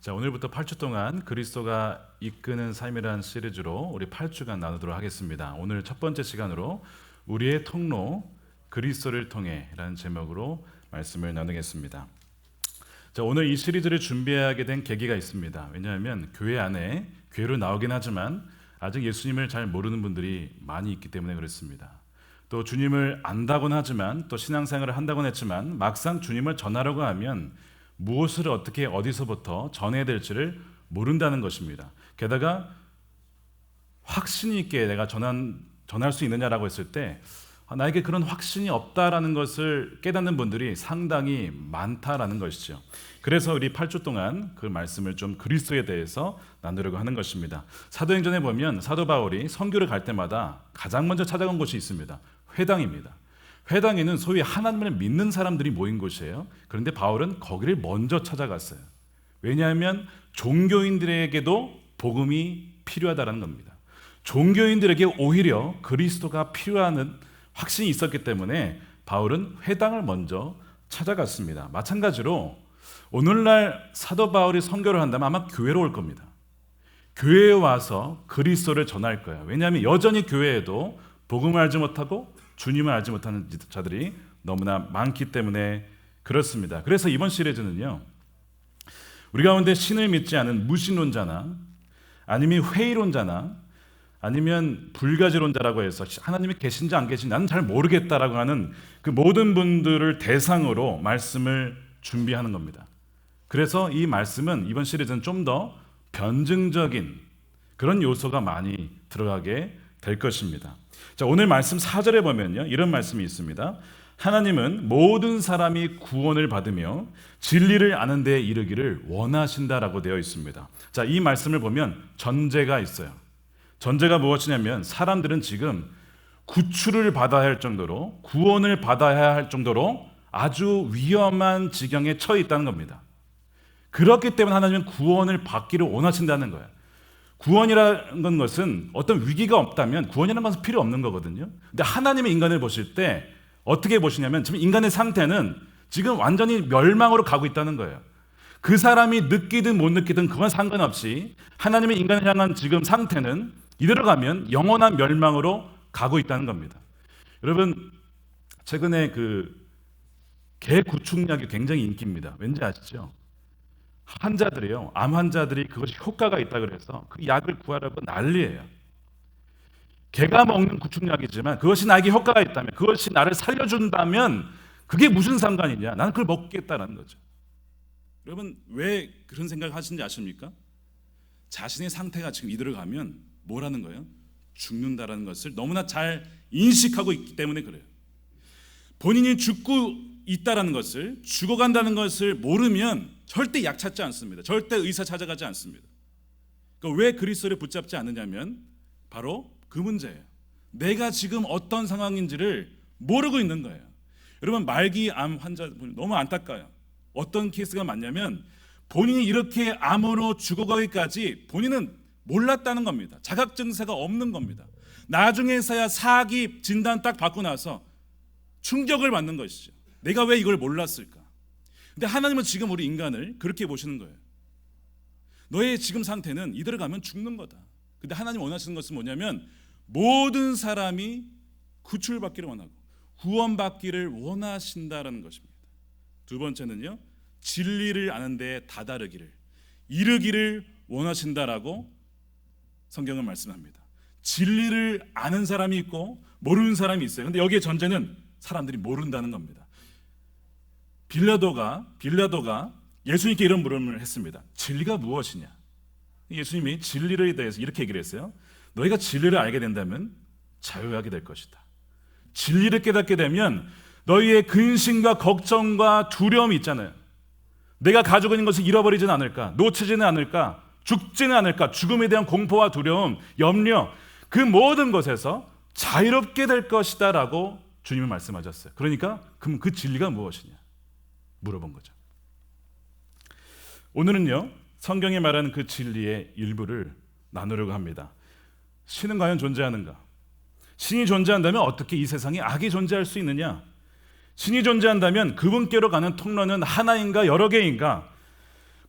자, 오늘부터 8주 동안 그리스도가 이끄는 삶이라는 시리즈로 우리 8주간 나누도록 하겠습니다. 오늘 첫 번째 시간으로 우리의 통로 그리스도를 통해 라는 제목으로 말씀을 나누겠습니다. 자, 오늘 이 시리즈를 준비하게 된 계기가 있습니다. 왜냐하면 교회 안에 교회로 나오긴 하지만 아직 예수님을 잘 모르는 분들이 많이 있기 때문에 그렇습니다. 또 주님을 안다곤 하지만 또 신앙생활을 한다곤 했지만 막상 주님을 전하려고 하면 무엇을 어떻게 어디서부터 전해야 될지를 모른다는 것입니다. 게다가 확신 있게 내가 전할 수 있느냐라고 했을 때 나에게 그런 확신이 없다라는 것을 깨닫는 분들이 상당히 많다라는 것이죠. 그래서 우리 8주 동안 그 말씀을 좀 그리스도에 대해서 나누려고 하는 것입니다. 사도행전에 보면 사도 바울이 선교를 갈 때마다 가장 먼저 찾아간 곳이 있습니다. 회당입니다. 회당에는 소위 하나님을 믿는 사람들이 모인 곳이에요. 그런데 바울은 거기를 먼저 찾아갔어요. 왜냐하면 종교인들에게도 복음이 필요하다는 겁니다. 종교인들에게 오히려 그리스도가 필요한 확신이 있었기 때문에 바울은 회당을 먼저 찾아갔습니다. 마찬가지로 오늘날 사도 바울이 선교를 한다면 아마 교회로 올 겁니다. 교회에 와서 그리스도를 전할 거예요. 왜냐하면 여전히 교회에도 복음을 알지 못하고 주님을 알지 못하는 자들이 너무나 많기 때문에 그렇습니다. 그래서 이번 시리즈는요, 우리 가운데 신을 믿지 않은 무신론자나 아니면 회의론자나 아니면 불가지론자라고 해서 하나님이 계신지 안 계신지 나는 잘 모르겠다라고 하는 그 모든 분들을 대상으로 말씀을 준비하는 겁니다. 그래서 이 말씀은 이번 시리즈는 좀 더 변증적인 그런 요소가 많이 들어가게 될 것입니다. 자, 오늘 말씀 4절에 보면요, 이런 말씀이 있습니다. 하나님은 모든 사람이 구원을 받으며 진리를 아는 데에 이르기를 원하신다라고 되어 있습니다. 자, 이 말씀을 보면 전제가 있어요. 전제가 무엇이냐면 사람들은 지금 구출을 받아야 할 정도로 구원을 받아야 할 정도로 아주 위험한 지경에 처해 있다는 겁니다. 그렇기 때문에 하나님은 구원을 받기를 원하신다는 거예요. 구원이라는 것은 어떤 위기가 없다면 구원이라는 것은 필요 없는 거거든요. 근데 하나님의 인간을 보실 때 어떻게 보시냐면 지금 인간의 상태는 지금 완전히 멸망으로 가고 있다는 거예요. 그 사람이 느끼든 못 느끼든 그건 상관없이 하나님의 인간을 향한 지금 상태는 이대로 가면 영원한 멸망으로 가고 있다는 겁니다. 여러분, 최근에 개 구축약이 굉장히 인기입니다. 왠지 아시죠? 환자들이요, 암 환자들이 그것이 효과가 있다 그래서 그 약을 구하려고 난리예요. 개가 먹는 구축약이지만 그것이 나에게 효과가 있다면, 그것이 나를 살려준다면 그게 무슨 상관이냐? 나는 그걸 먹겠다는 거죠. 여러분, 왜 그런 생각을 하시는지 아십니까? 자신의 상태가 지금 이대로 가면 뭐라는 거예요? 죽는다라는 것을 너무나 잘 인식하고 있기 때문에 그래요. 본인이 죽고 있다라는 것을, 죽어간다는 것을 모르면 절대 약 찾지 않습니다. 절대 의사 찾아가지 않습니다. 그러니까 왜 그리스도를 붙잡지 않느냐면 바로 그 문제예요. 내가 지금 어떤 상황인지를 모르고 있는 거예요. 여러분, 말기 암 환자 너무 안타까워요. 어떤 케이스가 많냐면 본인이 이렇게 암으로 죽어가기까지 본인은 몰랐다는 겁니다. 자각 증세가 없는 겁니다. 나중에서야 사기 진단 딱 받고 나서 충격을 받는 것이죠. 내가 왜 이걸 몰랐을까? 근데 하나님은 지금 우리 인간을 그렇게 보시는 거예요. 너의 지금 상태는 이대로 가면 죽는 거다. 근데 하나님 원하시는 것은 뭐냐면 모든 사람이 구출받기를 원하고 구원받기를 원하신다라는 것입니다. 두 번째는요, 진리를 아는 데에 다다르기를, 이르기를 원하신다라고 성경은 말씀합니다. 진리를 아는 사람이 있고 모르는 사람이 있어요. 근데 여기에 전제는 사람들이 모른다는 겁니다. 빌라도가 예수님께 이런 물음을 했습니다. 진리가 무엇이냐? 예수님이 진리에 대해서 이렇게 얘기를 했어요. 너희가 진리를 알게 된다면 자유하게 될 것이다. 진리를 깨닫게 되면 너희의 근심과 걱정과 두려움이 있잖아요. 내가 가지고 있는 것을 잃어버리지는 않을까? 놓치지는 않을까? 죽지는 않을까? 죽음에 대한 공포와 두려움, 염려, 그 모든 것에서 자유롭게 될 것이다 라고 주님은 말씀하셨어요. 그러니까 그럼 그 진리가 무엇이냐? 물어본 거죠. 오늘은요, 성경이 말하는 그 진리의 일부를 나누려고 합니다. 신은 과연 존재하는가? 신이 존재한다면 어떻게 이 세상에 악이 존재할 수 있느냐? 신이 존재한다면 그분께로 가는 통로는 하나인가 여러 개인가?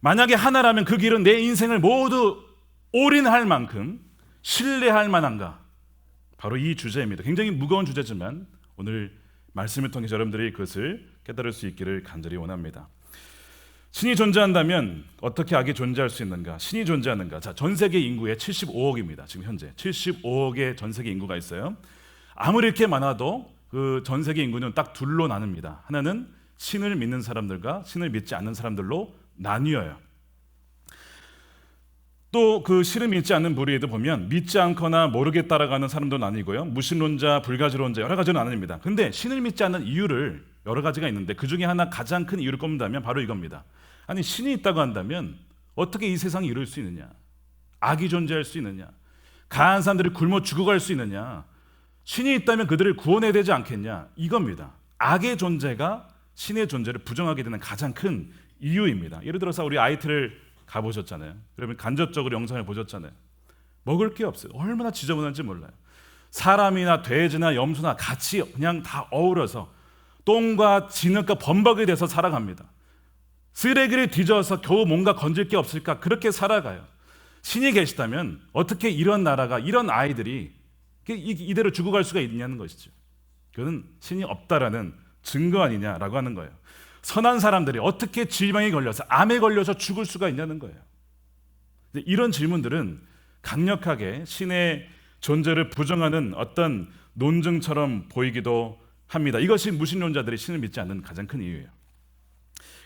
만약에 하나라면 그 길은 내 인생을 모두 올인할 만큼 신뢰할 만한가? 바로 이 주제입니다. 굉장히 무거운 주제지만 오늘 말씀을 통해서 여러분들이 그것을 깨달을 수 있기를 간절히 원합니다. 신이 존재한다면 어떻게 악이 존재할 수 있는가? 신이 존재하는가? 자, 전 세계 인구의 75억입니다. 지금 현재 75억의 전 세계 인구가 있어요. 아무리 이렇게 많아도 그 전 세계 인구는 딱 둘로 나눕니다. 하나는 신을 믿는 사람들과 신을 믿지 않는 사람들로 나뉘어요. 또 그 신을 믿지 않는 부류에도 보면 믿지 않거나 모르게 따라가는 사람도 나뉘고요. 무신론자, 불가지론자 여러 가지로 나뉩니다. 근데 신을 믿지 않는 이유를 여러 가지가 있는데 그 중에 하나 가장 큰 이유를 꼽는다면 바로 이겁니다. 아니 신이 있다고 한다면 어떻게 이 세상이 이룰 수 있느냐? 악이 존재할 수 있느냐? 가난한 사람들이 굶어 죽어갈 수 있느냐? 신이 있다면 그들을 구원해야 되지 않겠냐? 이겁니다. 악의 존재가 신의 존재를 부정하게 되는 가장 큰 이유입니다. 예를 들어서 우리 IT를 가보셨잖아요. 그러면 간접적으로 영상을 보셨잖아요. 먹을 게 없어요. 얼마나 지저분한지 몰라요. 사람이나 돼지나 염소나 같이 그냥 다 어우러서 똥과 진흙과 범벅이 돼서 살아갑니다. 쓰레기를 뒤져서 겨우 뭔가 건질 게 없을까 그렇게 살아가요. 신이 계시다면 어떻게 이런 나라가 이런 아이들이 이대로 죽어갈 수가 있냐는 것이죠. 그건 신이 없다라는 증거 아니냐라고 하는 거예요. 선한 사람들이 어떻게 질병에 걸려서 암에 걸려서 죽을 수가 있냐는 거예요. 이런 질문들은 강력하게 신의 존재를 부정하는 어떤 논증처럼 보이기도 합니다. 이것이 무신론자들이 신을 믿지 않는 가장 큰 이유예요.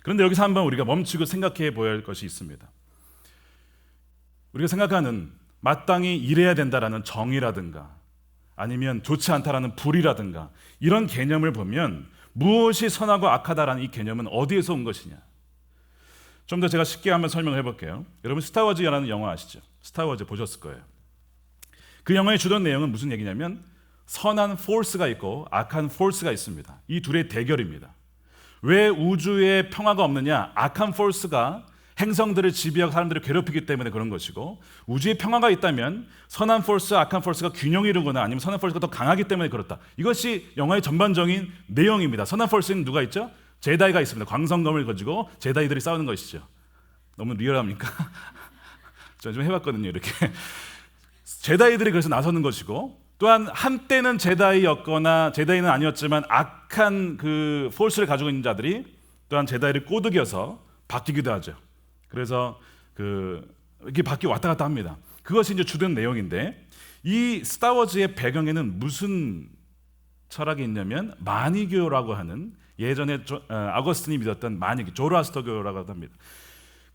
그런데 여기서 한번 우리가 멈추고 생각해 보아야 할 것이 있습니다. 우리가 생각하는 마땅히 이래야 된다라는 정의라든가 아니면 좋지 않다라는 불이라든가 이런 개념을 보면 무엇이 선하고 악하다라는 이 개념은 어디에서 온 것이냐? 좀 더 제가 쉽게 한번 설명을 해볼게요. 여러분 스타워즈라는 영화 아시죠? 스타워즈 보셨을 거예요. 그 영화의 주된 내용은 무슨 얘기냐면 선한 포스가 있고 악한 포스가 있습니다. 이 둘의 대결입니다. 왜 우주에 평화가 없느냐? 악한 포스가 행성들을 지배하고 사람들을 괴롭히기 때문에 그런 것이고 우주에 평화가 있다면 선한 포스, 악한 포스가 균형을 이루거나 아니면 선한 포스가 더 강하기 때문에 그렇다. 이것이 영화의 전반적인 내용입니다. 선한 포스는 누가 있죠? 제다이가 있습니다. 광선검을 가지고 제다이들이 싸우는 것이죠. 너무 리얼합니까? 저 좀 해봤거든요. 이렇게 제다이들이 그래서 나서는 것이고 또한 한때는 제다이였거나 제다이는 아니었지만 악한 그 포스를 가지고 있는 자들이 또한 제다이를 꼬드겨서 바뀌기도 하죠. 그래서 이렇게 바뀌어 왔다 갔다 합니다. 그것이 이제 주된 내용인데 이 스타워즈의 배경에는 무슨 철학이 있냐면 마니교라고 하는 예전에 아거스틴이 믿었던 마니교, 조로아스터교라고 합니다.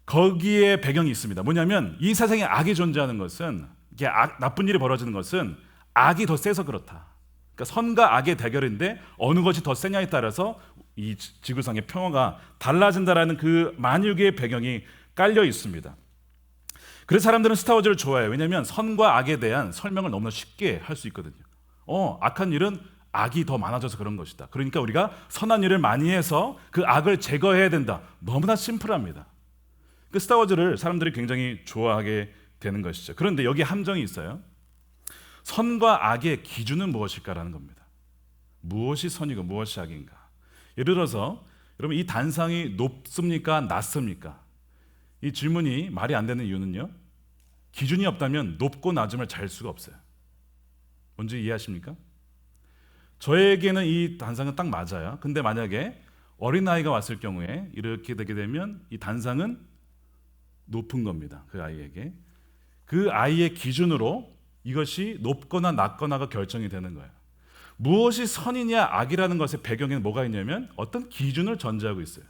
거기에 배경이 있습니다. 뭐냐면 이 세상에 악이 존재하는 것은 이게 나쁜 일이 벌어지는 것은 악이 더 세서 그렇다. 그러니까 선과 악의 대결인데 어느 것이 더 세냐에 따라서 이 지구상의 평화가 달라진다라는 그 만유계의 배경이 깔려 있습니다. 그래서 사람들은 스타워즈를 좋아해요. 왜냐하면 선과 악에 대한 설명을 너무나 쉽게 할 수 있거든요. 악한 일은 악이 더 많아져서 그런 것이다. 그러니까 우리가 선한 일을 많이 해서 그 악을 제거해야 된다. 너무나 심플합니다. 그 스타워즈를 사람들이 굉장히 좋아하게 되는 것이죠. 그런데 여기 함정이 있어요. 선과 악의 기준은 무엇일까라는 겁니다. 무엇이 선이고 무엇이 악인가? 예를 들어서 여러분 이 단상이 높습니까? 낮습니까? 이 질문이 말이 안 되는 이유는요. 기준이 없다면 높고 낮음을 잘 수가 없어요. 뭔지 이해하십니까? 저에게는 이 단상은 딱 맞아요. 근데 만약에 어린아이가 왔을 경우에 이렇게 되게 되면 이 단상은 높은 겁니다. 그 아이에게. 그 아이의 기준으로 이것이 높거나 낮거나가 결정이 되는 거예요. 무엇이 선이냐 악이라는 것의 배경에는 뭐가 있냐면 어떤 기준을 전제하고 있어요.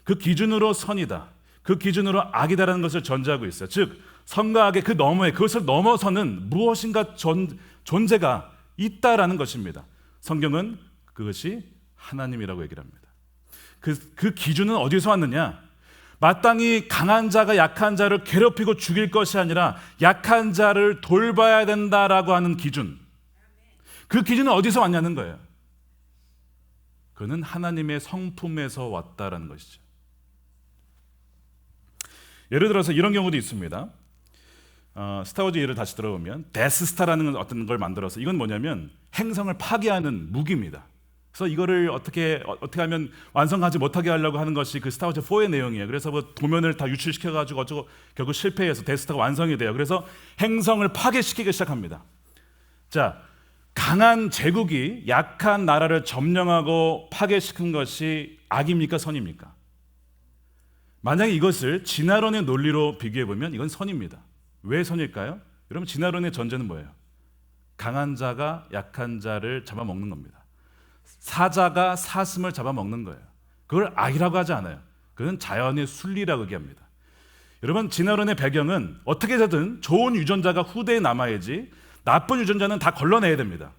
그 기준으로 선이다. 그 기준으로 악이다라는 것을 전제하고 있어요. 즉 선과 악의 그 너머에 그것을 넘어서는 무엇인가 존재가 있다라는 것입니다. 성경은 그것이 하나님이라고 얘기를 합니다. 그 기준은 어디서 왔느냐? 마땅히 강한 자가 약한 자를 괴롭히고 죽일 것이 아니라 약한 자를 돌봐야 된다라고 하는 기준. 그 기준은 어디서 왔냐는 거예요. 그는 하나님의 성품에서 왔다라는 것이죠. 예를 들어서 이런 경우도 있습니다. 스타워즈 예를 다시 들어보면 데스스타라는 어떤 걸 만들어서 이건 뭐냐면 행성을 파괴하는 무기입니다. 그래서 이거를 어떻게 하면 완성하지 못하게 하려고 하는 것이 그 스타워즈 4의 내용이에요. 그래서 뭐 도면을 다 유출시켜가지고 어쩌고 결국 실패해서 데스스타가 완성이 돼요. 그래서 행성을 파괴시키기 시작합니다. 자, 강한 제국이 약한 나라를 점령하고 파괴시킨 것이 악입니까, 선입니까? 만약에 이것을 진화론의 논리로 비교해보면 이건 선입니다. 왜 선일까요? 여러분, 진화론의 전제는 뭐예요? 강한 자가 약한 자를 잡아먹는 겁니다. 사자가 사슴을 잡아먹는 거예요. 그걸 악이라고 하지 않아요. 그건 자연의 순리라고 얘기합니다. 여러분, 진화론의 배경은 어떻게 해서든 좋은 유전자가 후대에 남아야지 나쁜 유전자는 다 걸러내야 됩니다.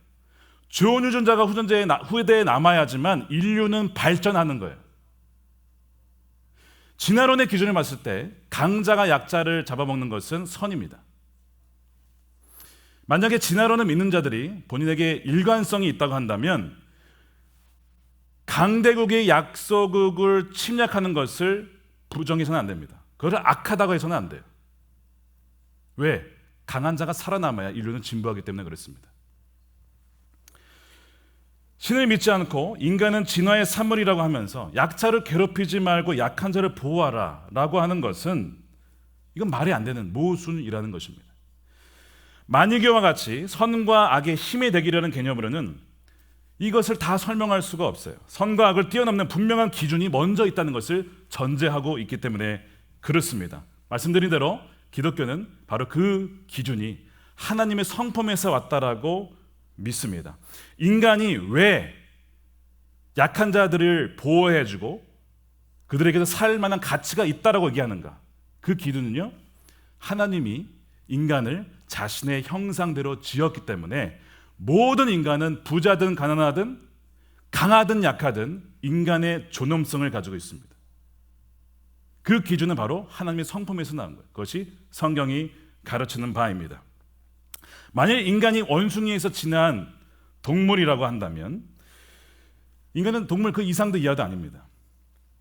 좋은 유전자가 후대에 남아야지만 인류는 발전하는 거예요. 진화론의 기준을 봤을 때 강자가 약자를 잡아먹는 것은 선입니다. 만약에 진화론을 믿는 자들이 본인에게 일관성이 있다고 한다면 강대국의 약소국을 침략하는 것을 부정해서는 안 됩니다. 그걸 악하다고 해서는 안 돼요. 왜? 강한 자가 살아남아야 인류는 진보하기 때문에 그렇습니다. 신을 믿지 않고 인간은 진화의 산물이라고 하면서 약자를 괴롭히지 말고 약한 자를 보호하라 라고 하는 것은 이건 말이 안 되는 모순이라는 것입니다. 만유교와 같이 선과 악의 힘의 대결이라는 개념으로는 이것을 다 설명할 수가 없어요. 선과 악을 뛰어넘는 분명한 기준이 먼저 있다는 것을 전제하고 있기 때문에 그렇습니다. 말씀드린 대로 기독교는 바로 그 기준이 하나님의 성품에서 왔다라고 믿습니다. 인간이 왜 약한 자들을 보호해주고 그들에게서 살 만한 가치가 있다라고 얘기하는가? 그 기준은요, 하나님이 인간을 자신의 형상대로 지었기 때문에 모든 인간은 부자든 가난하든 강하든 약하든 인간의 존엄성을 가지고 있습니다. 그 기준은 바로 하나님의 성품에서 나온 거예요. 그것이 성경이 가르치는 바입니다. 만일 인간이 원숭이에서 진화한 동물이라고 한다면 인간은 동물 그 이상도 이하도 아닙니다.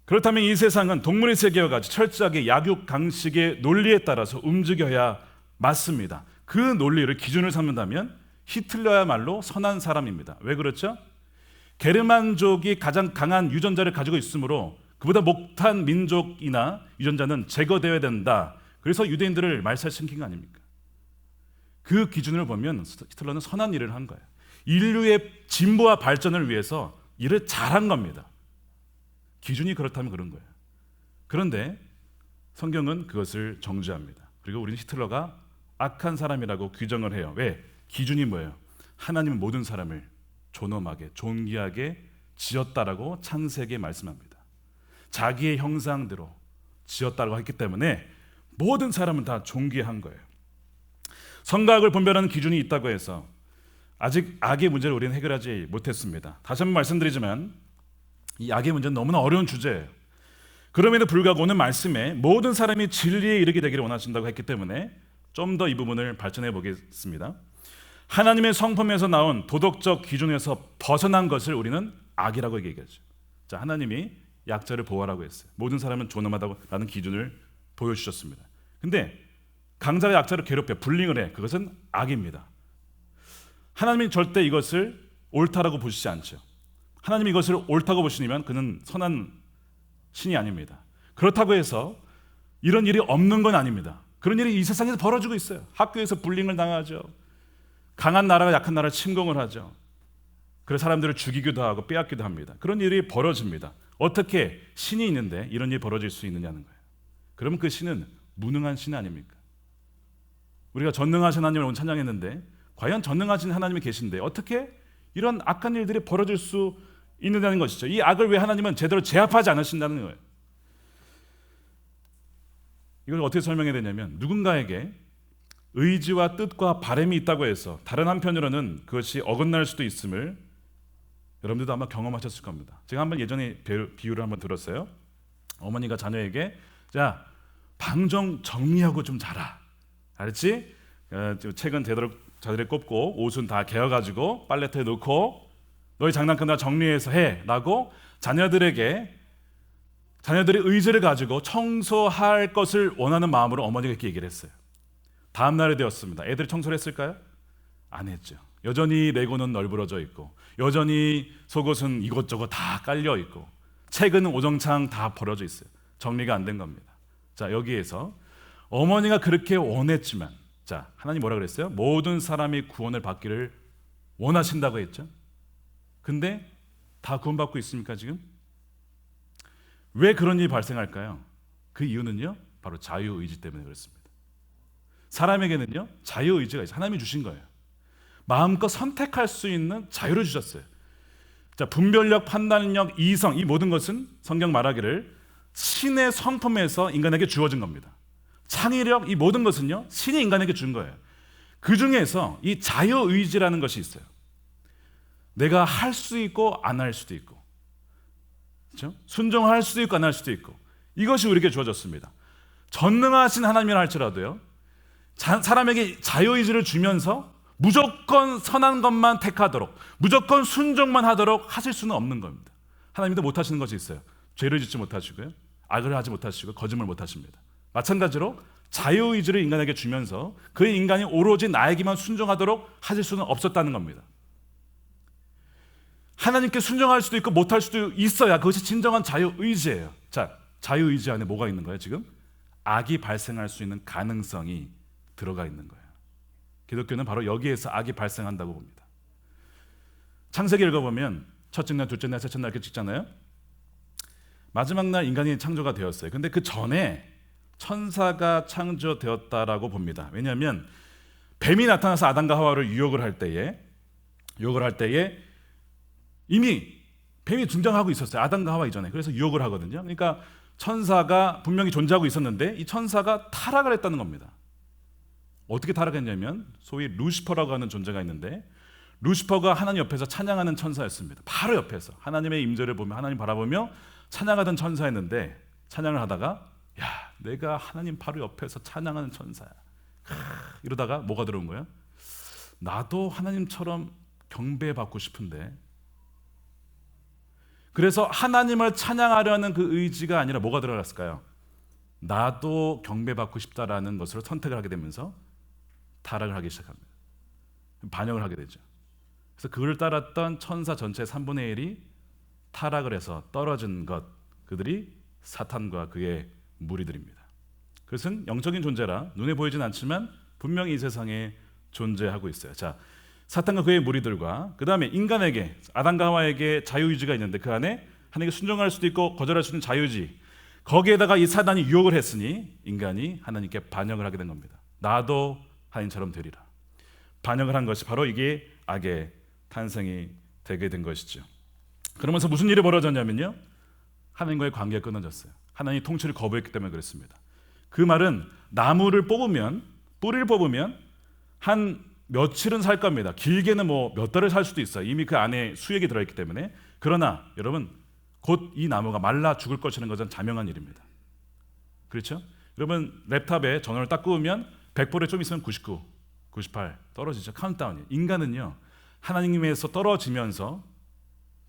그렇다면 이 세상은 동물의 세계와 같이 철저하게 약육강식의 논리에 따라서 움직여야 맞습니다. 그 논리를 기준을 삼는다면 히틀러야말로 선한 사람입니다. 왜 그렇죠? 게르만족이 가장 강한 유전자를 가지고 있으므로 그보다 못한 민족이나 유전자는 제거되어야 된다. 그래서 유대인들을 말살시킨 거 아닙니까? 그 기준을 보면 히틀러는 선한 일을 한 거예요. 인류의 진보와 발전을 위해서 일을 잘한 겁니다. 기준이 그렇다면 그런 거예요. 그런데 성경은 그것을 정죄합니다. 그리고 우리는 히틀러가 악한 사람이라고 규정을 해요. 왜? 기준이 뭐예요? 하나님은 모든 사람을 존엄하게 존귀하게 지었다라고 창세기에 말씀합니다. 자기의 형상대로 지었다고 했기 때문에 모든 사람은 다 존귀한 거예요. 선과 악을 분별하는 기준이 있다고 해서 아직 악의 문제를 우리는 해결하지 못했습니다. 다시 한번 말씀드리지만 이 악의 문제는 너무나 어려운 주제예요. 그럼에도 불구하고 오늘 말씀에 모든 사람이 진리에 이르게 되기를 원하신다고 했기 때문에 좀 더 이 부분을 발전해 보겠습니다. 하나님의 성품에서 나온 도덕적 기준에서 벗어난 것을 우리는 악이라고 얘기하죠. 자, 하나님이 약자를 보호하라고 했어요. 모든 사람은 존엄하다는 기준을 보여주셨습니다. 근데 강자가 약자를 괴롭혀 불링을 해. 그것은 악입니다. 하나님이 절대 이것을 옳다라고 보시지 않죠. 하나님이 이것을 옳다고 보시면 그는 선한 신이 아닙니다. 그렇다고 해서 이런 일이 없는 건 아닙니다. 그런 일이 이 세상에서 벌어지고 있어요. 학교에서 불링을 당하죠. 강한 나라가 약한 나라를 침공을 하죠. 그래서 사람들을 죽이기도 하고 빼앗기도 합니다. 그런 일이 벌어집니다. 어떻게 신이 있는데 이런 일이 벌어질 수 있느냐는 거예요. 그러면 그 신은 무능한 신 아닙니까? 우리가 전능하신 하나님을 오늘 찬양했는데 과연 전능하신 하나님이 계신데 어떻게 이런 악한 일들이 벌어질 수 있느냐는 것이죠. 이 악을 왜 하나님은 제대로 제압하지 않으신다는 거예요. 이걸 어떻게 설명해야 되냐면 누군가에게 의지와 뜻과 바람이 있다고 해서 다른 한편으로는 그것이 어긋날 수도 있음을 여러분들도 아마 경험하셨을 겁니다. 제가 한번 예전에 비유를 한번 들었어요. 어머니가 자녀에게 자, 방 좀 정리하고 좀 자라. 알았지? 책은 자리에 꼽고 옷은 다 개어가지고 빨래터에 넣고 너희 장난감 다 정리해서 해 라고 자녀들의 의지를 가지고 청소할 것을 원하는 마음으로 어머니가 이렇게 얘기를 했어요. 다음 날이 되었습니다. 애들이 청소를 했을까요? 안 했죠. 여전히 레고는 널브러져 있고, 여전히 속옷은 이것저것 다 깔려 있고, 책은 오정창 다 버려져 있어요. 정리가 안 된 겁니다. 자, 여기에서 어머니가 그렇게 원했지만, 자, 하나님 뭐라 그랬어요? 모든 사람이 구원을 받기를 원하신다고 했죠. 근데 다 구원받고 있습니까 지금? 왜 그런 일이 발생할까요? 그 이유는요, 바로 자유의지 때문에 그렇습니다. 사람에게는요, 자유의지가 있어요. 하나님이 주신 거예요. 마음껏 선택할 수 있는 자유를 주셨어요. 자, 분별력, 판단력, 이성, 이 모든 것은 성경 말하기를 신의 성품에서 인간에게 주어진 겁니다. 창의력, 이 모든 것은요, 신이 인간에게 준 거예요. 그 중에서 이 자유의지라는 것이 있어요. 내가 할 수 있고 안 할 수도 있고, 그렇죠? 순종할 수도 있고 안 할 수도 있고, 이것이 우리에게 주어졌습니다. 전능하신 하나님이라 할지라도요, 사람에게 자유의지를 주면서 무조건 선한 것만 택하도록, 무조건 순종만 하도록 하실 수는 없는 겁니다. 하나님도 못하시는 것이 있어요. 죄를 짓지 못하시고요, 악을 하지 못하시고, 거짓말 못하십니다. 마찬가지로 자유의지를 인간에게 주면서 그 인간이 오로지 나에게만 순종하도록 하실 수는 없었다는 겁니다. 하나님께 순종할 수도 있고 못할 수도 있어야 그것이 진정한 자유의지예요. 자, 자유의지 안에 뭐가 있는 거예요? 지금 악이 발생할 수 있는 가능성이 들어가 있는 거예요. 기독교는 바로 여기에서 악이 발생한다고 봅니다. 창세기 읽어보면 첫째 날, 둘째 날, 셋째 날 이렇게 찍잖아요. 마지막 날 인간이 창조가 되었어요. 근데 그 전에 천사가 창조되었다라고 봅니다. 왜냐하면 뱀이 나타나서 아담과 하와를 유혹을 할 때에 이미 뱀이 등장하고 있었어요. 아담과 하와 이전에. 그래서 유혹을 하거든요. 그러니까 천사가 분명히 존재하고 있었는데 이 천사가 타락을 했다는 겁니다. 어떻게 타락했냐면 소위 루시퍼라고 하는 존재가 있는데, 루시퍼가 하나님 옆에서 찬양하는 천사였습니다. 바로 옆에서 하나님의 임재를 보며 하나님 바라보며 찬양하던 천사였는데, 찬양을 하다가 야, 내가 하나님 바로 옆에서 찬양하는 천사야. 이러다가 뭐가 들어온 거예요? 나도 하나님처럼 경배받고 싶은데. 그래서 하나님을 찬양하려는 그 의지가 아니라 뭐가 들어갔을까요? 나도 경배받고 싶다라는 것으로 선택을 하게 되면서 타락을 하기 시작합니다. 반역을 하게 되죠. 그래서 그를 따랐던 천사 전체 3분의 1이 타락을 해서 떨어진 것, 그들이 사탄과 그의 무리들입니다. 그것은 영적인 존재라 눈에 보이진 않지만 분명히 이 세상에 존재하고 있어요. 자, 사탄과 그의 무리들과 그 다음에 인간에게, 아담과 하와에게 자유의지가 있는데 그 안에 하나님께 순종할 수도 있고 거절할 수 있는 자유의지, 거기에다가 이 사단이 유혹을 했으니 인간이 하나님께 반역을 하게 된 겁니다. 나도 하나님처럼 되리라. 반역을 한 것이 바로 이게 악의 탄생이 되게 된 것이죠. 그러면서 무슨 일이 벌어졌냐면요, 하나님과의 관계가 끊어졌어요. 하나님의 통치를 거부했기 때문에 그렇습니다. 그 말은 나무를 뽑으면, 뿌리를 뽑으면 한 며칠은 살 겁니다. 길게는 뭐 몇 달을 살 수도 있어요. 이미 그 안에 수액이 들어있기 때문에. 그러나 여러분, 곧 이 나무가 말라 죽을 것이라는 것은 자명한 일입니다. 그렇죠? 여러분, 랩탑에 전원을 딱 끄우면 100볼에 좀 있으면 99, 98 떨어지죠. 카운트다운이. 인간은요, 하나님에서 떨어지면서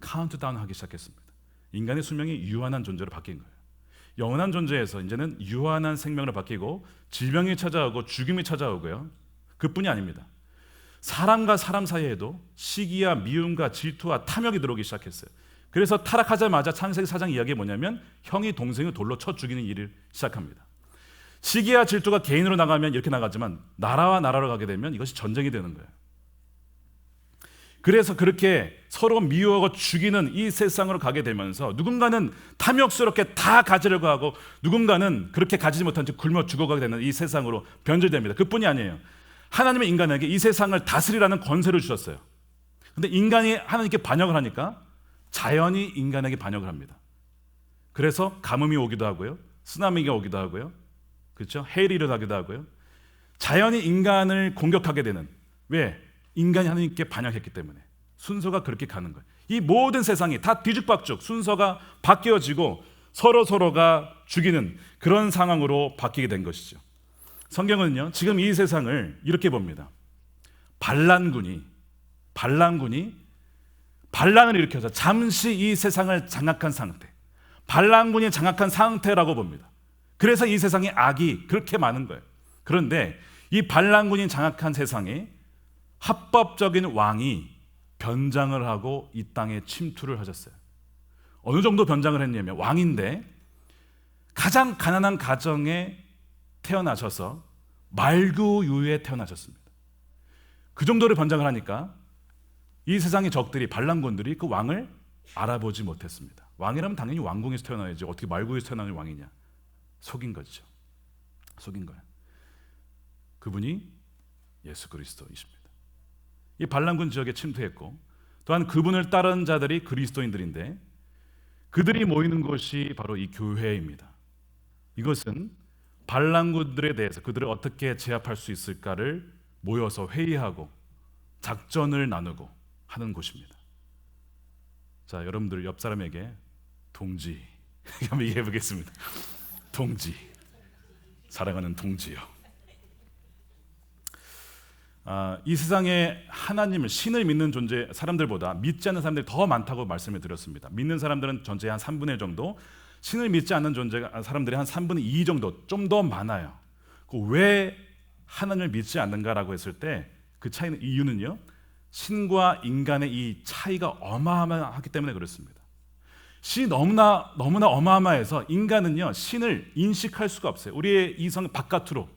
카운트다운 하기 시작했습니다. 인간의 수명이 유한한 존재로 바뀐 거예요. 영원한 존재에서 이제는 유한한 생명으로 바뀌고 질병이 찾아오고 죽음이 찾아오고요. 그뿐이 아닙니다. 사람과 사람 사이에도 시기와 미움과 질투와 탐욕이 들어오기 시작했어요. 그래서 타락하자마자 창세기 4장 이야기가 뭐냐면 형이 동생을 돌로 쳐 죽이는 일을 시작합니다. 시기와 질투가 개인으로 나가면 이렇게 나가지만 나라와 나라로 가게 되면 이것이 전쟁이 되는 거예요. 그래서 그렇게 서로 미워하고 죽이는 이 세상으로 가게 되면서 누군가는 탐욕스럽게 다 가지려고 하고 누군가는 그렇게 가지지 못한 채 굶어 죽어가게 되는 이 세상으로 변질됩니다. 그뿐이 아니에요. 하나님은 인간에게 이 세상을 다스리라는 권세를 주셨어요. 근데 인간이 하나님께 반역을 하니까 자연이 인간에게 반역을 합니다. 그래서 가뭄이 오기도 하고요, 쓰나미가 오기도 하고요, 그렇죠? 해일이 일어나기도 하고요. 자연이 인간을 공격하게 되는, 왜? 인간이 하나님께 반역했기 때문에. 순서가 그렇게 가는 거예요. 이 모든 세상이 다 뒤죽박죽 순서가 바뀌어지고 서로가 죽이는 그런 상황으로 바뀌게 된 것이죠. 성경은요, 지금 이 세상을 이렇게 봅니다. 반란군이 반란을 일으켜서 잠시 이 세상을 장악한 상태, 반란군이 장악한 상태라고 봅니다. 그래서 이 세상에 악이 그렇게 많은 거예요. 그런데 이 반란군이 장악한 세상에 합법적인 왕이 변장을 하고 이 땅에 침투를 하셨어요. 어느 정도 변장을 했냐면 왕인데 가장 가난한 가정에 태어나셔서 말구유에 태어나셨습니다. 그 정도로 변장을 하니까 이 세상의 적들이, 반란군들이 그 왕을 알아보지 못했습니다. 왕이라면 당연히 왕궁에서 태어나야지 어떻게 말구유에서 태어나는 왕이냐. 속인 거죠. 속인 거예요. 그분이 예수 그리스도이십니다. 이 반란군 지역에 침투했고 또한 그분을 따르는 자들이 그리스도인들인데 그들이 모이는 곳이 바로 이 교회입니다. 이것은 반란군들에 대해서 그들을 어떻게 제압할 수 있을까를 모여서 회의하고 작전을 나누고 하는 곳입니다. 자, 여러분들 옆 사람에게 동지 한번 얘기해 보겠습니다. 동지, 사랑하는 동지요. 이 세상에 하나님을, 신을 믿는 존재 사람들보다 믿지 않는 사람들이 더 많다고 말씀을 드렸습니다. 믿는 사람들은 전체의 한 3분의 1 정도, 신을 믿지 않는 사람들이 한 3분의 2 정도, 좀 더 많아요. 왜 하나님을 믿지 않는가라고 했을 때 그 차이는, 이유는요, 신과 인간의 이 차이가 어마어마하기 때문에 그렇습니다. 신이 너무나 어마어마해서 인간은요, 신을 인식할 수가 없어요. 우리의 이성 바깥으로.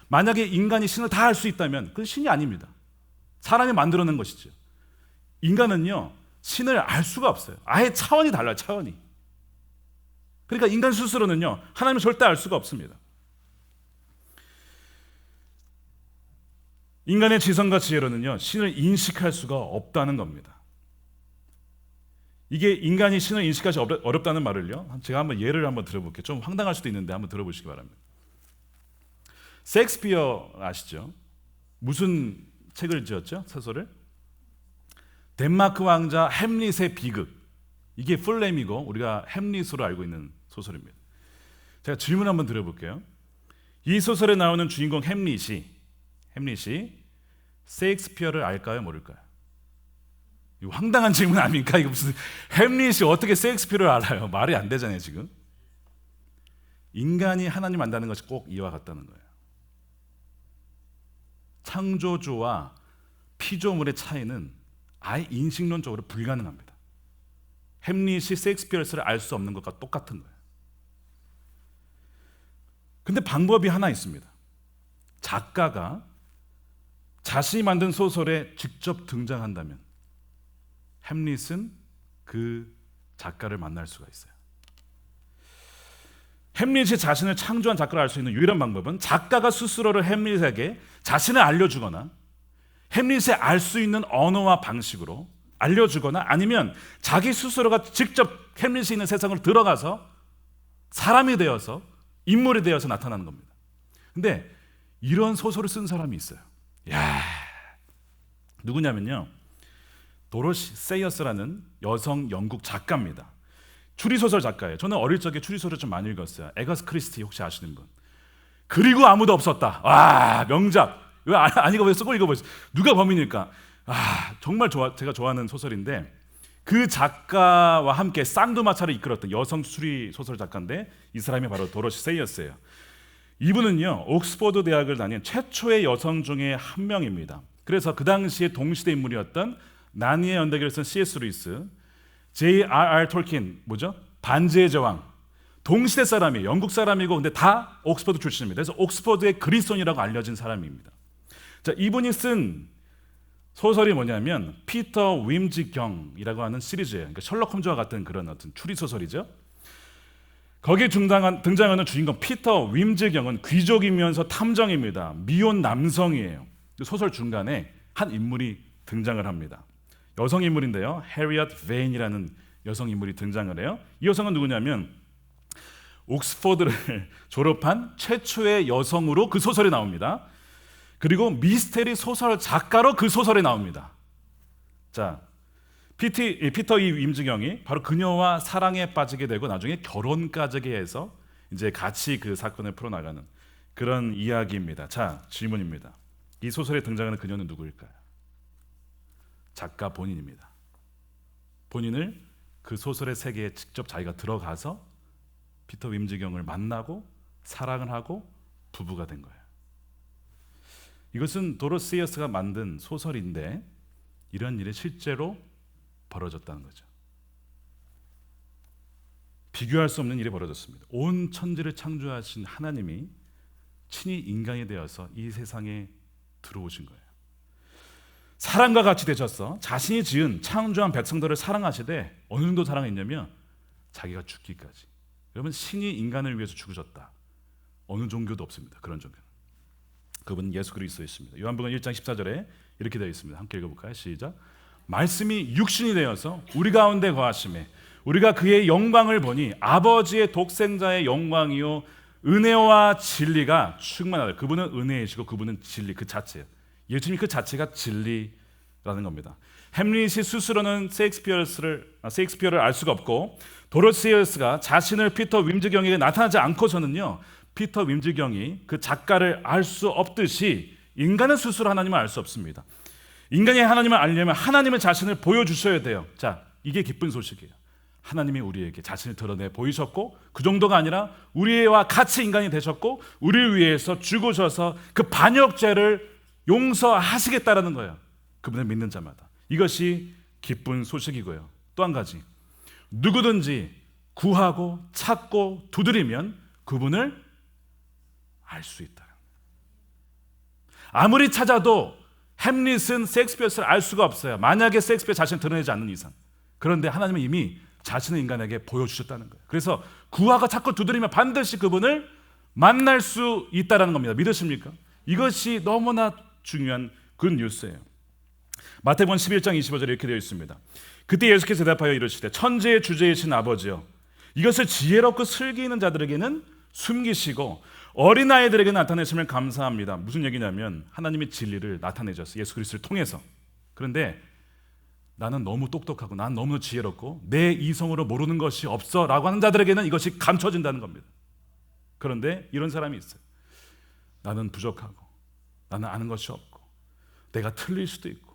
만약에 인간이 신을 다 알 수 있다면 그건 신이 아닙니다. 사람이 만들어낸 것이죠. 인간은요, 신을 알 수가 없어요. 아예 차원이 달라요. 차원이. 그러니까 인간 스스로는요, 하나님을 절대 알 수가 없습니다. 인간의 지성과 지혜로는요, 신을 인식할 수가 없다는 겁니다. 이게 인간이 신을 인식하기 어렵다는 말을요, 제가 한번 예를 한번 들어볼게요. 좀 황당할 수도 있는데 한번 들어보시기 바랍니다. 셰익스피어 아시죠? 무슨 책을 지었죠? 소설을? 덴마크 왕자 햄릿의 비극. 이게 플렘이고 우리가 햄릿으로 알고 있는 소설입니다. 제가 질문 한번 드려볼게요. 이 소설에 나오는 주인공 햄릿이 셰익스피어를 알까요? 모를까요? 이거 황당한 질문 아닙니까? 이거 무슨 햄릿이 어떻게 셰익스피어를 알아요? 말이 안 되잖아요, 지금. 인간이 하나님 안다는 것이 꼭 이와 같다는 거예요. 창조주와 피조물의 차이는 아예 인식론적으로 불가능합니다. 햄릿이 셰익스피어를 알 수 없는 것과 똑같은 거예요. 근데 방법이 하나 있습니다. 작가가 자신이 만든 소설에 직접 등장한다면 햄릿은 그 작가를 만날 수가 있어요. 햄릿이 자신을 창조한 작가를 알 수 있는 유일한 방법은 작가가 스스로를 햄릿에게 자신을 알려주거나 햄릿이 알 수 있는 언어와 방식으로 알려주거나 아니면 자기 스스로가 직접 햄릿이 있는 세상으로 들어가서 사람이 되어서 인물이 되어서 나타나는 겁니다. 근데 이런 소설을 쓴 사람이 있어요. 누구냐면요, 도로시 세이어스라는 여성 영국 작가입니다. 추리소설 작가예요. 저는 어릴 적에 추리소설 좀 많이 읽었어요. 에거스 크리스티 혹시 아시는 분? 그리고 아무도 없었다. 와, 명작. 왜 안 읽어보셨어요? 읽어보세요. 누가 범인일까? 정말 제가 좋아하는 소설인데 그 작가와 함께 쌍두마차를 이끌었던 여성 추리소설 작가인데 이 사람이 바로 도로시 세이어스예요. 이분은요, 옥스퍼드 대학을 다닌 최초의 여성 중에 한 명입니다. 그래서 그 당시에 동시대 인물이었던 나니의 연대기를 쓴 C.S. 루이스, J.R.R. 톨킨, 반지의 제왕, 동시대 사람이에요. 영국 사람이고 근데 다 옥스퍼드 출신입니다. 그래서 옥스퍼드의 그리스도인이라고 알려진 사람입니다. 자, 이분이 쓴 소설이 뭐냐면 피터 윈즈경이라고 하는 시리즈예요. 그러니까 셜록 홈즈와 같은 그런 어떤 추리 소설이죠. 거기에 등장하는 주인공 피터 윈즈경은 귀족이면서 탐정입니다. 미혼 남성이에요. 소설 중간에 한 인물이 등장을 합니다. 여성 인물인데요, 해리엇 베인이라는 여성 인물이 등장을 해요. 이 여성은 누구냐면 옥스퍼드를 졸업한 최초의 여성으로 그 소설에 나옵니다. 그리고 미스테리 소설 작가로 그 소설에 나옵니다. 자, 피터 이 윈즈경이 바로 그녀와 사랑에 빠지게 되고 나중에 결혼까지 해서 이제 같이 그 사건을 풀어나가는 그런 이야기입니다. 자, 질문입니다. 이 소설에 등장하는 그녀는 누구일까요? 작가 본인입니다. 본인을 그 소설의 세계에 직접 자기가 들어가서 피터 윈즈경을 만나고 사랑을 하고 부부가 된 거예요. 이것은 도로시아스가 만든 소설인데 이런 일이 실제로 벌어졌다는 거죠. 비교할 수 없는 일이 벌어졌습니다. 온 천지를 창조하신 하나님이 친히 인간이 되어서 이 세상에 들어오신 거예요. 사랑과 같이 되셔서 자신이 지은 창조한 백성들을 사랑하시되 어느 정도 사랑했냐면 자기가 죽기까지. 여러분, 신이 인간을 위해서 죽으셨다. 어느 종교도 없습니다. 그런 종교는. 그분은 예수 그리스도이십니다. 요한복음 1장 14절에 이렇게 되어 있습니다. 함께 읽어볼까요? 시작. 말씀이 육신이 되어서 우리 가운데 거하심에 우리가 그의 영광을 보니 아버지의 독생자의 영광이요 은혜와 진리가 충만하다. 그분은 은혜이시고 그분은 진리 그 자체예요. 예수님 그 자체가 진리라는 겁니다. 햄릿이 스스로는 셰익스피어를 알 수가 없고 도로시아스가 자신을 피터 윈즈경에게 나타나지 않고서는요, 피터 윈즈경이 그 작가를 알 수 없듯이 인간은 스스로 하나님을 알 수 없습니다. 인간이 하나님을 알려면 하나님은 자신을 보여주셔야 돼요. 자, 이게 기쁜 소식이에요. 하나님이 우리에게 자신을 드러내 보이셨고 그 정도가 아니라 우리와 같이 인간이 되셨고 우리를 위해서 죽으셔서 그 반역죄를 용서하시겠다라는 거예요. 그분을 믿는 자마다. 이것이 기쁜 소식이고요. 또 한 가지, 누구든지 구하고 찾고 두드리면 그분을 알 수 있다. 아무리 찾아도 햄릿은 셰익스피어를 알 수가 없어요. 만약에 셰익스피어 자신을 드러내지 않는 이상. 그런데 하나님은 이미 자신을 인간에게 보여주셨다는 거예요. 그래서 구하고 찾고 두드리면 반드시 그분을 만날 수 있다는 겁니다. 믿으십니까? 이것이 너무나 중요한 굿뉴스예요. 마태복음 11장 25절에 이렇게 되어 있습니다. 그때 예수께서 대답하여 이르시되 천지의 주제이신 아버지여, 이것을 지혜롭고 슬기 있는 자들에게는 숨기시고 어린아이들에게 나타내심을 감사합니다. 무슨 얘기냐면 하나님이 진리를 나타내셨어요. 예수 그리스도를 통해서. 그런데 나는 너무 똑똑하고 난 너무 지혜롭고 내 이성으로 모르는 것이 없어 라고 하는 자들에게는 이것이 감춰진다는 겁니다. 그런데 이런 사람이 있어요. 나는 부족하고 나는 아는 것이 없고 내가 틀릴 수도 있고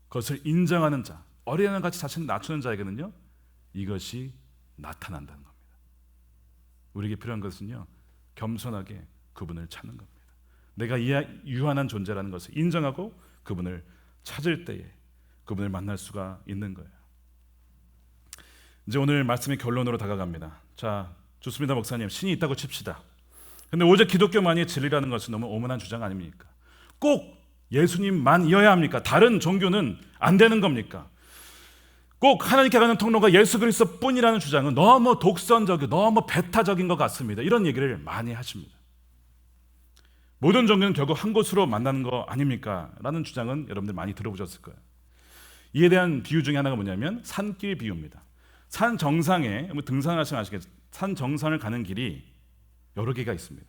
그것을 인정하는 자, 어린아이같이 자신을 낮추는 자에게는요, 이것이 나타난다는 겁니다. 우리에게 필요한 것은요, 겸손하게 그분을 찾는 겁니다. 내가 유한한 존재라는 것을 인정하고 그분을 찾을 때에 그분을 만날 수가 있는 거예요. 이제 오늘 말씀의 결론으로 다가갑니다. 자, 좋습니다, 목사님. 신이 있다고 칩시다. 근데 오직 기독교만이 진리라는 것은 너무 오만한 주장 아닙니까? 꼭 예수님만이어야 합니까? 다른 종교는 안 되는 겁니까? 꼭 하나님께 가는 통로가 예수 그리스도뿐이라는 주장은 너무 독선적이고 너무 배타적인 것 같습니다. 이런 얘기를 많이 하십니다. 모든 종교는 결국 한 곳으로 만나는 거 아닙니까? 라는 주장은 여러분들 많이 들어보셨을 거예요. 이에 대한 비유 중에 하나가 뭐냐면 산길 비유입니다. 산 정상에 등산하시면 아시겠죠? 산 정상을 가는 길이 여러 개가 있습니다.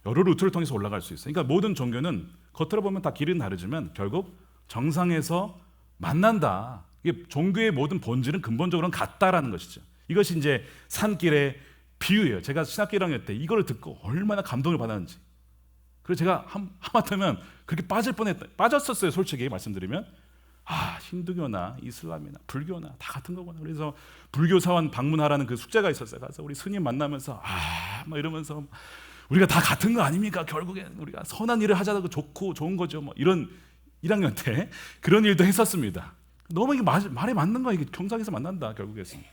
여러 루트를 통해서 올라갈 수 있어요. 그러니까 모든 종교는 겉으로 보면 다 길은 다르지만 결국 정상에서 만난다. 이게 종교의 모든 본질은 근본적으로는 같다라는 것이죠. 이것이 이제 산길의 비유예요. 제가 신학교 1학년 때 이걸 듣고 얼마나 감동을 받았는지. 그래서 제가 하마터면 그렇게 빠졌었어요. 솔직히 말씀드리면. 힌두교나 이슬람이나 불교나 다 같은 거구나. 그래서 불교 사원 방문하라는 그 숙제가 있었어요. 그래서 우리 스님 만나면서 막 이러면서 우리가 다 같은 거 아닙니까? 결국엔 우리가 선한 일을 하자고 좋고 좋은 거죠. 뭐 이런 1학년 때 그런 일도 했었습니다. 너무 이게 말에 맞는 거야. 이게 경상에서 만난다 결국에는.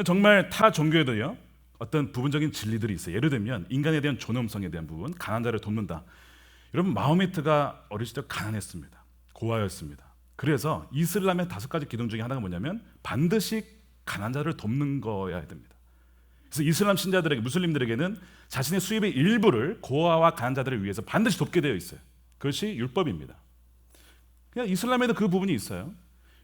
정말 타 종교에도요 어떤 부분적인 진리들이 있어요. 예를 들면 인간에 대한 존엄성에 대한 부분, 가난한 자를 돕는다. 여러분, 마호메트가 어렸을 때 가난했습니다. 고아였습니다. 그래서 이슬람의 5가지 기둥 중에 하나가 뭐냐면 반드시 가난한 자를 돕는 거여야 됩니다. 그래서 이슬람 신자들에게, 무슬림들에게는 자신의 수입의 일부를 고아와 가난한 자들을 위해서 반드시 돕게 되어 있어요. 그것이 율법입니다. 그냥 이슬람에도 그 부분이 있어요.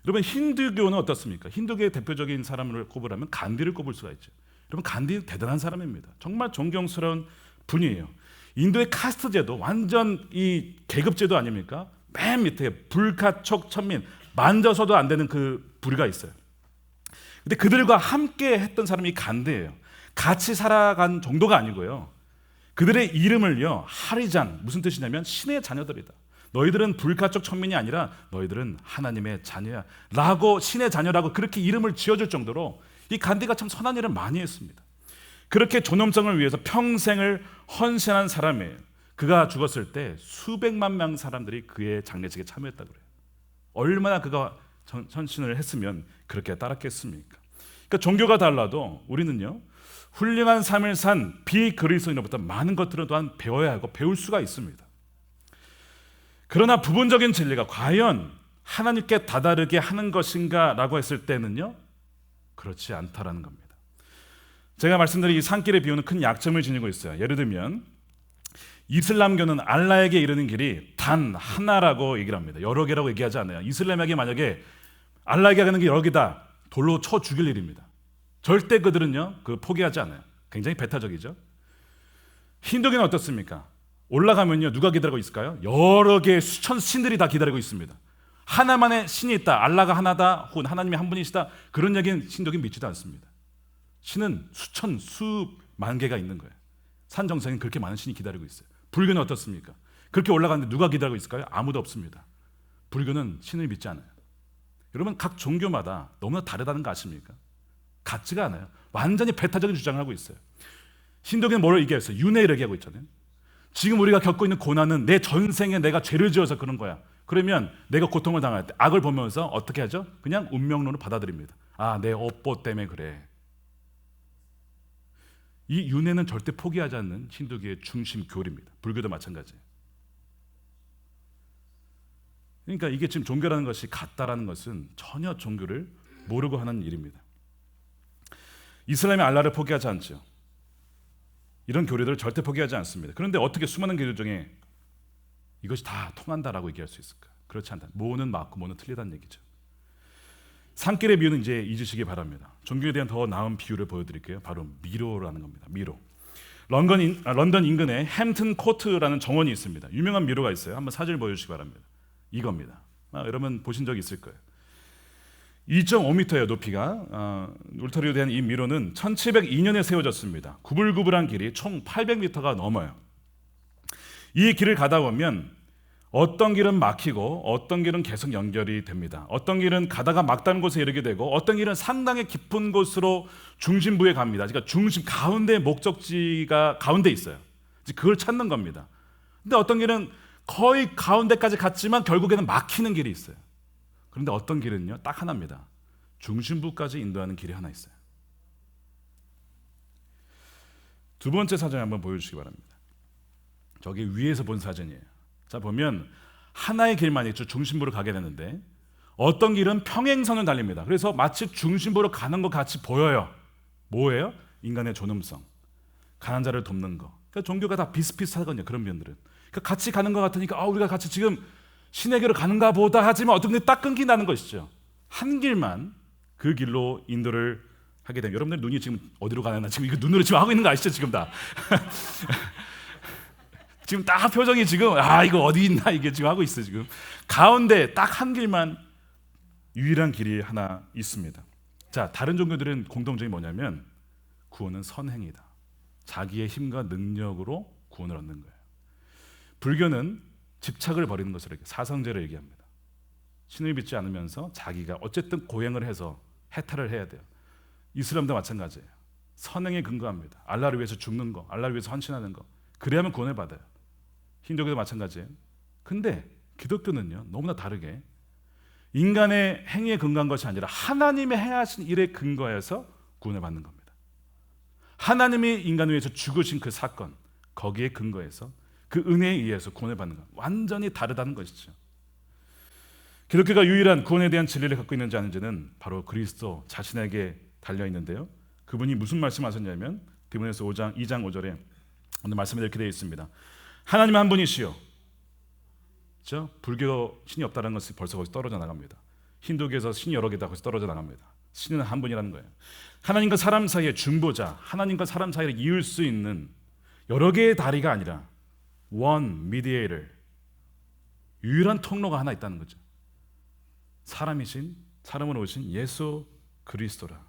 여러분, 힌두교는 어떻습니까? 힌두교의 대표적인 사람을 꼽으라면 간디를 꼽을 수가 있죠. 여러분, 간디 대단한 사람입니다. 정말 존경스러운 분이에요. 인도의 카스트 제도, 완전 이 계급 제도 아닙니까? 맨 밑에 불가촉 천민, 만져서도 안 되는 그 부류가 있어요. 근데 그들과 함께 했던 사람이 간디예요. 같이 살아간 정도가 아니고요. 그들의 이름을요, 하리잔, 무슨 뜻이냐면 신의 자녀들이다. 너희들은 불가촉 천민이 아니라 너희들은 하나님의 자녀야 라고, 신의 자녀라고 그렇게 이름을 지어줄 정도로 이 간디가 참 선한 일을 많이 했습니다. 그렇게 존엄성을 위해서 평생을 헌신한 사람이에요. 그가 죽었을 때 수백만 명 사람들이 그의 장례식에 참여했다고 그래요. 얼마나 그가 헌신을 했으면 그렇게 따랐겠습니까? 그러니까 종교가 달라도 우리는요, 훌륭한 삶을 산 비그리스도인으로부터 많은 것들을 또한 배워야 하고 배울 수가 있습니다. 그러나 부분적인 진리가 과연 하나님께 다다르게 하는 것인가 라고 했을 때는요, 그렇지 않다라는 겁니다. 제가 말씀드린 이 산길의 비유는 큰 약점을 지니고 있어요. 예를 들면 이슬람교는 알라에게 이르는 길이 단 하나라고 얘기를 합니다. 여러 개라고 얘기하지 않아요. 이슬람에게 만약에 알라에게 가는 게 여러 개다, 돌로 쳐 죽일 일입니다. 절대 그들은요, 포기하지 않아요. 굉장히 배타적이죠. 힌두교는 어떻습니까? 올라가면요, 누가 기다리고 있을까요? 여러 개의 수천 신들이 다 기다리고 있습니다. 하나만의 신이 있다, 알라가 하나다, 혹은 하나님이 한 분이시다, 그런 얘기는 힌두교 믿지도 않습니다. 신은 수천, 수만 개가 있는 거예요. 산 정상엔 그렇게 많은 신이 기다리고 있어요. 불교는 어떻습니까? 그렇게 올라가는데 누가 기다리고 있을까요? 아무도 없습니다. 불교는 신을 믿지 않아요. 여러분, 각 종교마다 너무나 다르다는 거 아십니까? 같지가 않아요. 완전히 배타적인 주장을 하고 있어요. 힌두교는 뭐를 얘기했어요? 윤회를 얘기하고 있잖아요. 지금 우리가 겪고 있는 고난은 내 전생에 내가 죄를 지어서 그런 거야. 그러면 내가 고통을 당할 때 악을 보면서 어떻게 하죠? 그냥 운명론을 받아들입니다. 아, 내 업보 때문에 그래. 이 윤회는 절대 포기하지 않는 힌두교의 중심 교리입니다. 불교도 마찬가지예요. 그러니까 이게 지금 종교라는 것이 같다라는 것은 전혀 종교를 모르고 하는 일입니다. 이슬람이 알라를 포기하지 않죠. 이런 교리들을 절대 포기하지 않습니다. 그런데 어떻게 수많은 교리 중에 이것이 다 통한다라고 얘기할 수 있을까? 그렇지 않다. 뭐는 맞고 뭐는 틀리다는 얘기죠. 산길의 비유는 이제 잊으시기 바랍니다. 종교에 대한 더 나은 비유를 보여드릴게요. 바로 미로라는 겁니다. 미로. 런던 인근에 햄튼 코트라는 정원이 있습니다. 유명한 미로가 있어요. 한번 사진을 보여주시기 바랍니다. 이겁니다. 여러분 보신 적 있을 거예요. 2.5m예요, 높이가. 울타리로 된 이 미로는 1702년에 세워졌습니다. 구불구불한 길이 총 800m가 넘어요. 이 길을 가다 보면 어떤 길은 막히고 어떤 길은 계속 연결이 됩니다. 어떤 길은 가다가 막다른 곳에 이르게 되고 어떤 길은 상당히 깊은 곳으로 중심부에 갑니다. 그러니까 중심 가운데 목적지가 가운데 있어요. 그걸 찾는 겁니다. 근데 어떤 길은 거의 가운데까지 갔지만 결국에는 막히는 길이 있어요. 그런데 어떤 길은요, 딱 하나입니다. 중심부까지 인도하는 길이 하나 있어요. 두 번째 사진 한번 보여주시기 바랍니다. 저기 위에서 본 사진이에요. 자, 보면 하나의 길만 있죠. 중심부로 가게 되는데 어떤 길은 평행선을 달립니다. 그래서 마치 중심부로 가는 것 같이 보여요. 뭐예요? 인간의 존엄성, 가난한 자를 돕는 거. 그러니까 종교가 다 비슷비슷하거든요. 그런 면들은. 그러니까 같이 가는 것 같으니까 우리가 같이 지금 신에게로 가는가 보다 하지만 어떤 게 딱 끊긴다는 것이죠. 한 길만 그 길로 인도를 하게 되면 여러분들 눈이 지금 어디로 가나 지금 이거 눈으로 지금 하고 있는 거 아시죠? 지금 다. 지금 딱 표정이 지금 이거 어디 있나 이게 지금 하고 있어요. 지금 가운데 딱 한 길만 유일한 길이 하나 있습니다. 자, 다른 종교들은 공통점이 뭐냐면 구원은 선행이다. 자기의 힘과 능력으로 구원을 얻는 거예요. 불교는 집착을 버리는 것을 사성제를 얘기합니다. 신을 믿지 않으면서 자기가 어쨌든 고행을 해서 해탈을 해야 돼요. 이슬람도 마찬가지예요. 선행에 근거합니다. 알라를 위해서 죽는 거, 알라를 위해서 헌신하는 거, 그래야만 구원을 받아요. 힌두교도 마찬가지예요. 근데 기독교는요, 너무나 다르게 인간의 행위에 근거한 것이 아니라 하나님의 행하신 일에 근거해서 구원을 받는 겁니다. 하나님이 인간을 위해서 죽으신 그 사건, 거기에 근거해서 그 은혜에 의해서 구원을 받는 것, 완전히 다르다는 것이죠. 기독교가 유일한 구원에 대한 진리를 갖고 있는지 아닌지는 바로 그리스도 자신에게 달려 있는데요. 그분이 무슨 말씀하셨냐면 디모데후서 2장 5절에 오늘 말씀에 이렇게 되어 있습니다. 하나님 한 분이시요. 그렇죠? 불교 신이 없다는 것이 벌써 거기서 떨어져 나갑니다. 힌두교에서 신이 여러 개다 거기서 떨어져 나갑니다. 신은 한 분이라는 거예요. 하나님과 사람 사이의 중보자, 하나님과 사람 사이를 이을 수 있는 여러 개의 다리가 아니라 one mediator, 유일한 통로가 하나 있다는 거죠. 사람으로 오신 예수 그리스도라.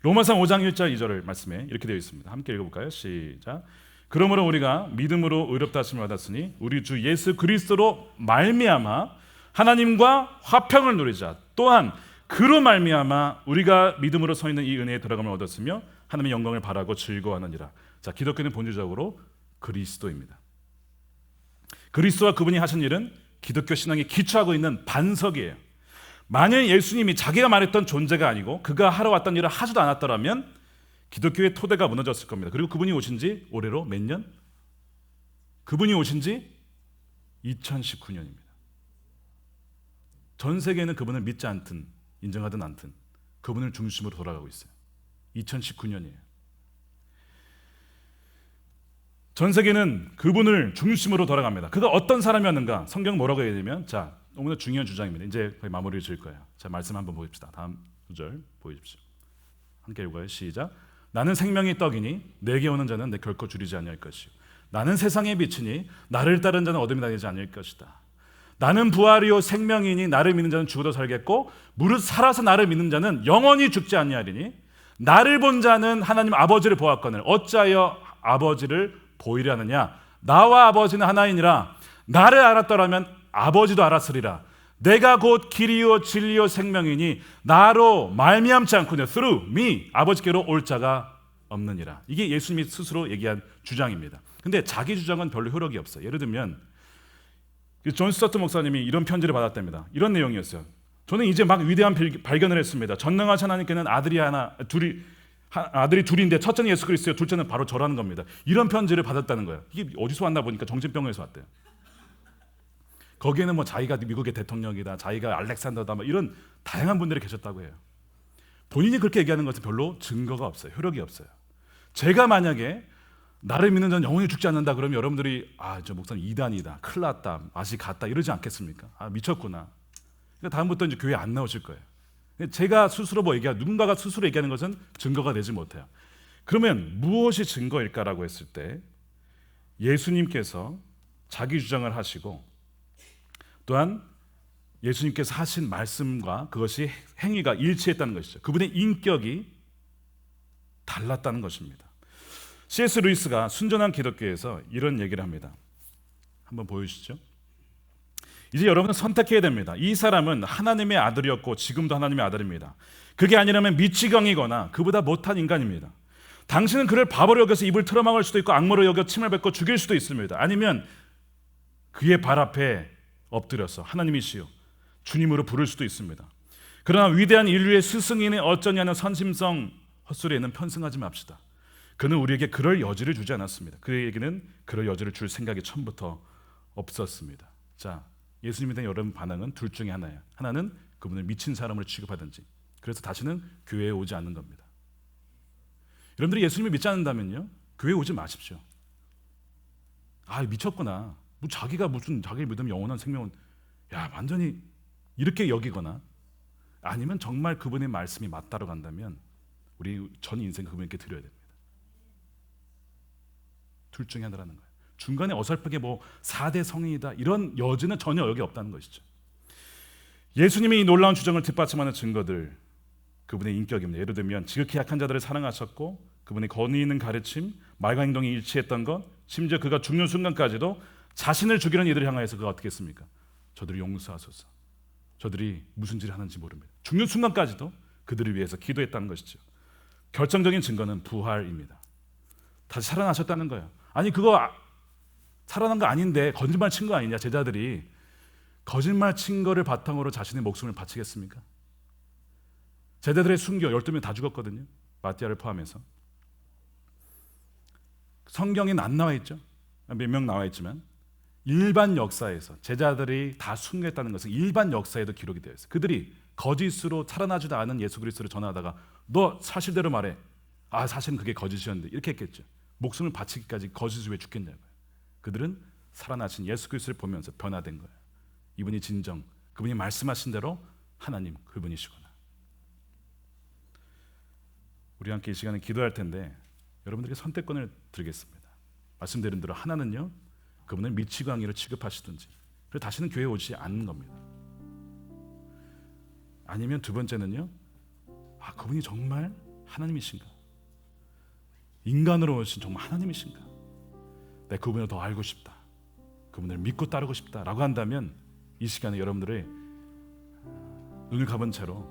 로마서 5장 1절 2절을 말씀에 이렇게 되어 있습니다. 함께 읽어볼까요? 시작. 그러므로 우리가 믿음으로 의롭다 하심을 받았으니 우리 주 예수 그리스도로 말미암아 하나님과 화평을 누리자. 또한 그로 말미암아 우리가 믿음으로 서 있는 이 은혜에 들어감을 얻었으며 하나님의 영광을 바라고 즐거워하느니라. 자, 기독교는 본질적으로 그리스도입니다. 그리스도와 그분이 하신 일은 기독교 신앙에 기초하고 있는 반석이에요. 만약 예수님이 자기가 말했던 존재가 아니고 그가 하러 왔던 일을 하지도 않았더라면 기독교의 토대가 무너졌을 겁니다. 그리고 그분이 오신 지 올해로 몇 년? 그분이 오신 지 2019년입니다. 전 세계는 그분을 믿지 않든 인정하든 않든 그분을 중심으로 돌아가고 있어요. 2019년이에요. 전 세계는 그분을 중심으로 돌아갑니다. 그가 어떤 사람이었는가? 성경 뭐라고 해야 되면, 자, 오늘 중요한 주장입니다. 이제 거의 마무리를 지을 거예요. 자, 말씀 한번 보십시다. 다음 구절 보십시오. 함께 읽어요. 시작. 나는 생명의 떡이니 내게 오는 자는 내 결코 줄이지 아니할 것이요 나는 세상의 빛이니 나를 따르는 자는 어둠이 다니지 않을 것이다. 나는 부활이요 생명이니 나를 믿는 자는 죽어도 살겠고 무릇 살아서 나를 믿는 자는 영원히 죽지 아니하리니 나를 본 자는 하나님 아버지를 보았거늘 어찌하여 아버지를 보이려 하느냐. 나와 아버지는 하나이니라. 나를 알았더라면 아버지도 알았으리라. 내가 곧 길이요 진리요 생명이니 나로 말미암지 않고는 through me 아버지께로 올 자가 없느니라. 이게 예수님이 스스로 얘기한 주장입니다. 근데 자기 주장은 별로 효력이 없어요. 예를 들면 존 스토트 목사님이 이런 편지를 받았답니다. 이런 내용이었어요. 저는 이제 막 위대한 발견을 했습니다. 전능하신 하나님께는 아들이 둘인데 첫째는 예수 그리스도요 둘째는 바로 저라는 겁니다. 이런 편지를 받았다는 거예요. 이게 어디서 왔나 보니까 정신병원에서 왔대요. 거기에는 뭐 자기가 미국의 대통령이다, 자기가 알렉산더다, 뭐 이런 다양한 분들이 계셨다고 해요. 본인이 그렇게 얘기하는 것은 별로 증거가 없어요. 효력이 없어요. 제가 만약에 나를 믿는 자는 영원히 죽지 않는다 그러면 여러분들이 저 목사님 이단이다, 큰일 났다, 맛이 갔다 이러지 않겠습니까? 미쳤구나. 그러니까 다음부터 이제 교회 안 나오실 거예요. 제가 스스로 누군가가 스스로 얘기하는 것은 증거가 되지 못해요. 그러면 무엇이 증거일까라고 했을 때 예수님께서 자기 주장을 하시고 또한 예수님께서 하신 말씀과 그것이 행위가 일치했다는 것이죠. 그분의 인격이 달랐다는 것입니다. C.S. 루이스가 순전한 기독교에서 이런 얘기를 합니다. 한번 보여주시죠. 이제 여러분은 선택해야 됩니다. 이 사람은 하나님의 아들이었고 지금도 하나님의 아들입니다. 그게 아니라면 미치광이거나 그보다 못한 인간입니다. 당신은 그를 바보로 여겨서 입을 틀어막을 수도 있고 악마로 여겨 침을 뱉고 죽일 수도 있습니다. 아니면 그의 발 앞에 엎드려서 하나님이시여 주님으로 부를 수도 있습니다. 그러나 위대한 인류의 스승인의 어쩌냐는 선심성 헛소리에는 편승하지 맙시다. 그는 우리에게 그럴 여지를 주지 않았습니다. 그에게는 그럴 여지를 줄 생각이 처음부터 없었습니다. 자, 예수님에 대한 여러분 반응은 둘 중에 하나예요. 하나는 그분을 미친 사람으로 취급하든지 그래서 다시는 교회에 오지 않는 겁니다. 여러분들이 예수님을 믿지 않는다면요 교회에 오지 마십시오. 미쳤구나. 자기가 무슨 자기를 믿으면 영원한 생명은 완전히 이렇게 여기거나 아니면 정말 그분의 말씀이 맞다로 간다면 우리 전 인생 그분께 드려야 됩니다. 둘 중에 하나라는 거예요. 중간에 어설프게 4대 성인이다 이런 여지는 전혀 여기 없다는 것이죠. 예수님이 이 놀라운 주장을 뒷받침하는 증거들 그분의 인격입니다. 예를 들면 지극히 약한 자들을 사랑하셨고 그분의 권위 있는 가르침, 말과 행동이 일치했던 것, 심지어 그가 죽는 순간까지도 자신을 죽이는 이들을 향하여서 그가 어떻게 했습니까? 저들을 용서하소서. 저들이 무슨 짓을 하는지 모릅니다. 죽는 순간까지도 그들을 위해서 기도했다는 것이죠. 결정적인 증거는 부활입니다. 다시 살아나셨다는 거예요. 아니 그거 살아난 거 아닌데 거짓말 친 거 아니냐. 제자들이 거짓말 친 거를 바탕으로 자신의 목숨을 바치겠습니까? 제자들의 순교 12명 다 죽었거든요. 마띠아를 포함해서. 성경에는 안 나와 있죠. 몇 명 나와 있지만 일반 역사에서 제자들이 다 순교했다는 것은 일반 역사에도 기록이 되어 있어요. 그들이 거짓으로 살아나지도 않은 예수 그리스도를 전하다가 너 사실대로 말해. 사실은 그게 거짓이었는데 이렇게 했겠죠. 목숨을 바치기까지 거짓을 왜 죽겠냐고요. 그들은 살아나신 예수 그리스도를 보면서 변화된 거예요. 이분이 진정 그분이 말씀하신 대로 하나님 그분이시구나. 우리 함께 이 시간에 기도할 텐데 여러분들에게 선택권을 드리겠습니다. 말씀드린 대로 하나는요 그분을 미치광이로 취급하시든지 그리고 다시는 교회에 오지 않는 겁니다. 아니면 두 번째는요 그분이 정말 하나님이신가? 인간으로 오신 정말 하나님이신가? 내 그분을 더 알고 싶다. 그분을 믿고 따르고 싶다라고 한다면 이 시간에 여러분들의 눈을 감은 채로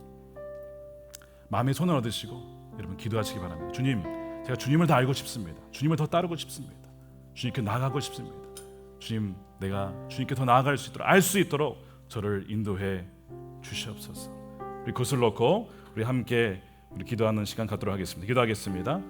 마음의 손을 얻으시고 여러분 기도하시기 바랍니다. 주님, 제가 주님을 더 알고 싶습니다. 주님을 더 따르고 싶습니다. 주님께 나가고 싶습니다. 주님, 내가 주님께 더 나아갈 수 있도록, 알 수 있도록 저를 인도해 주시옵소서. 우리 그것을 놓고 우리 함께 기도하는 시간 갖도록 하겠습니다. 기도하겠습니다.